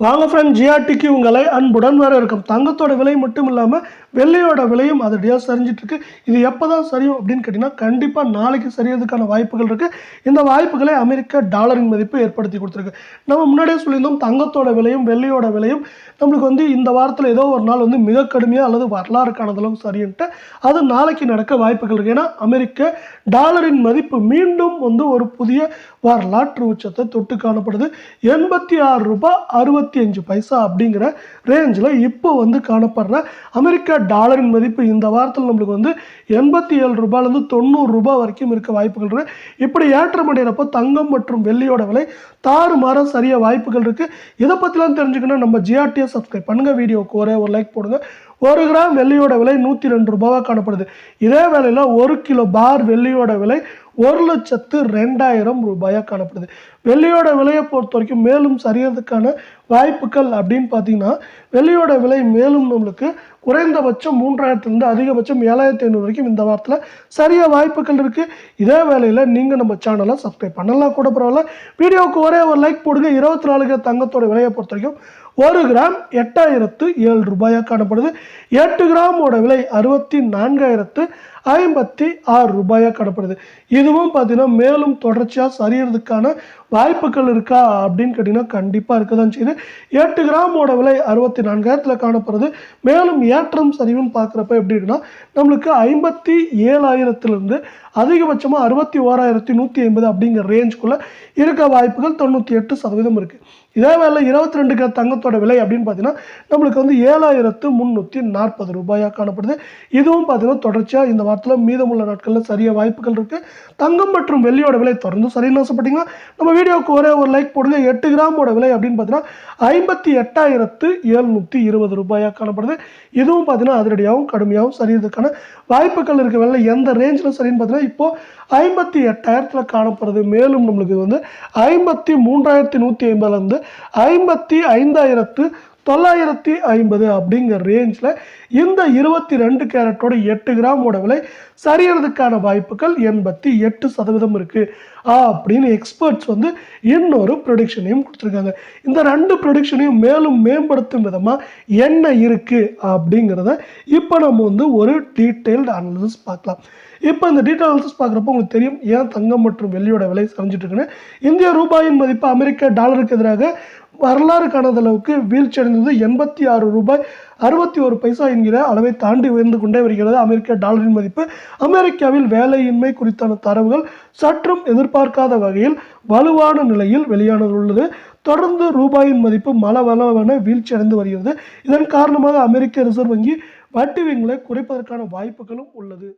வாங்க ஃப்ரெண்ட், ஜிஆர்டிக்கு உங்களை அன்புடன் வரவேற்கும். தங்கத்தோட விலை மட்டும் இல்லாமல் வெள்ளையோட விலையும் அதிரடியாக சரிஞ்சிட்டு இருக்கு. இது எப்போ தான் சரியும் அப்படின்னு கேட்டிங்கன்னா, கண்டிப்பாக நாளைக்கு சரியறதுக்கான வாய்ப்புகள் இருக்குது. இந்த வாய்ப்புகளை அமெரிக்க டாலரின் மதிப்பு ஏற்படுத்தி கொடுத்துருக்கு. நம்ம முன்னாடியே சொல்லியிருந்தோம், தங்கத்தோட விலையும் வெள்ளையோட விலையும் நம்மளுக்கு இந்த வாரத்தில் ஏதோ ஒரு நாள் மிக கடுமையாக அல்லது வரலாறு காணதளவு சரின்ட்டு அது நாளைக்கு நடக்க வாய்ப்புகள் இருக்குது. ஏன்னா அமெரிக்க டாலரின் மதிப்பு மீண்டும் ஒரு புதிய வரலாற்று உச்சத்தை தொட்டு காணப்படுது. 86 ரூபாய் 65 பைசா அப்படிங்கிற ரேஞ்சில் இப்போ காணப்படுற அமெரிக்க டாலரின் மதிப்பு இந்த வாரத்தில் நம்மளுக்கு 87 ரூபாயிலிருந்து 90 ரூபாய் வரைக்கும் இருக்க வாய்ப்புகள் இருக்கு. இப்படி ஏற்றம் அடைகிறப்போ தங்கம் மற்றும் வெள்ளியோட விலை தாறுமாற சரிய வாய்ப்புகள் இருக்கு. இதை பற்றிலாம் தெரிஞ்சுக்கணும் நம்ம ஜிஆர்டியை சப்ஸ்கிரைப் பண்ணுங்க. வீடியோக்கு ஒரே ஒரு லைக் போடுங்க. 1 கிராம் வெள்ளியோட விலை 102 ரூபாவாக காணப்படுது. இதே வேளையில் 1 கிலோ பார் வெள்ளியோட விலை 1,02,000 ரூபாயாக காணப்படுது. வெள்ளியோட விலையை பொறுத்த வரைக்கும் மேலும் சரியறதுக்கான வாய்ப்புகள் அப்படின்னு பார்த்தீங்கன்னா, வெள்ளியோட விலை மேலும் நம்மளுக்கு குறைந்தபட்சம் 3,000 அதிகபட்சம் 7,500 வரைக்கும் இந்த வாரத்தில் சரிய வாய்ப்புகள் இருக்குது. இதே வேளையில் நீங்கள் நம்ம சேனலை சப்ஸ்கிரைப் பண்ணலாம் கூட பரவாயில்ல. வீடியோவுக்கு ஒரே ஒரு லைக் போடுங்க. 24 தங்கத்தோட விலையை பொறுத்த வரைக்கும் 1 கிராம் 8,007 ரூபாயாக காணப்படுது. 8 கிராமோட விலை 64,056 ரூபாயாக காணப்படுது. இதுவும் பார்த்தீங்கன்னா மேலும் தொடர்ச்சியாக சரியறதுக்கான வாய்ப்புகள் இருக்கா அப்படின்னு கேட்டிங்கன்னா கண்டிப்பாக இருக்க தான் செய்யுது. 8 கிராமோட விலை 64,000 காணப்படுறது. மேலும் ஏற்றம் சரிவுன்னு பார்க்குறப்ப எப்படி இருக்குன்னா, நம்மளுக்கு 57,000 அதிகபட்சமாக 61,150 அப்படிங்கிற ரேஞ்சுக்குள்ளே இருக்க வாய்ப்புகள் 98% இருக்குது. இதே வேலை 22 கிராம் தங்கத்தோட விலை அப்படின்னு பார்த்தீங்கன்னா நம்மளுக்கு 7,340 ரூபாயாக காணப்படுது. இதுவும் பார்த்தீங்கன்னா தொடர்ச்சியாக இந்த வாரத்தில் மீதமுள்ள நாட்களில் சரிய வாய்ப்புகள் இருக்குது. தங்கம் மற்றும் வெள்ளியோட விலை தொடர்ந்து சரின்னு ஆசைப்பட்டீங்கன்னா நம்ம வீடியோவுக்கு ஒரே ஒரு லைக் போடுங்க. 8 கிராமோட விலை அப்படின்னு பார்த்தீங்கன்னா 58,720 ரூபாயாக காணப்படுது. இதுவும் பார்த்தீங்கன்னா அதிரடியாகவும் கடுமையாகவும் சரியறதுக்கான வாய்ப்புகள் இருக்க வேலை எந்த ரேஞ்சில் சரின்னு பார்த்தீங்கன்னா இப்போ 58,000 காணப்படுறது. மேலும் நம்மளுக்கு 53,150 55,950 அப்படிங்கிற ரேஞ்சில் இந்த 22 கேரட்டோட 8 கிராமோட விலை சரியறதுக்கான வாய்ப்புகள் 88% இருக்குது அப்படின்னு எக்ஸ்பர்ட்ஸ் இன்னொரு ப்ரொடிக்ஷனையும் கொடுத்துருக்காங்க. இந்த 2 ப்ரொடிக்ஷனையும் மேலும் மேம்படுத்தும் விதமாக என்ன இருக்குது அப்படிங்கிறத இப்போ நம்ம ஒரு டீட்டெயில்டு அனாலிசிஸ் பார்க்கலாம். இப்போ இந்த டீட்டெயில் அனாலிசிஸ் பார்க்குறப்போ உங்களுக்கு தெரியும் ஏன் தங்கம் மற்றும் வெள்ளியோட விலை சரிஞ்சிட்டு இருக்குன்னு. இந்திய ரூபாயின் மதிப்பு அமெரிக்க டாலருக்கு எதிராக வரலாறு காணாத அளவுக்கு வீழ்ச்சி அடைந்தது. 86 ரூபாய் 61 பைசா என்கிற அளவை தாண்டி உயர்ந்து கொண்டே வருகிறது அமெரிக்க டாலரின் மதிப்பு. அமெரிக்காவில் வேலையின்மை குறித்தான தரவுகள் சற்றும் எதிர்பார்க்காத வகையில் வலுவான நிலையில் வெளியானதுள்ளது. தொடர்ந்து ரூபாயின் மதிப்பு மளவளவென வீழ்ச்சி அடைந்து வருகிறது. இதன் காரணமாக அமெரிக்க ரிசர்வ் வங்கி வட்டி விகிதங்களை குறைப்பதற்கான வாய்ப்புகளும் உள்ளது.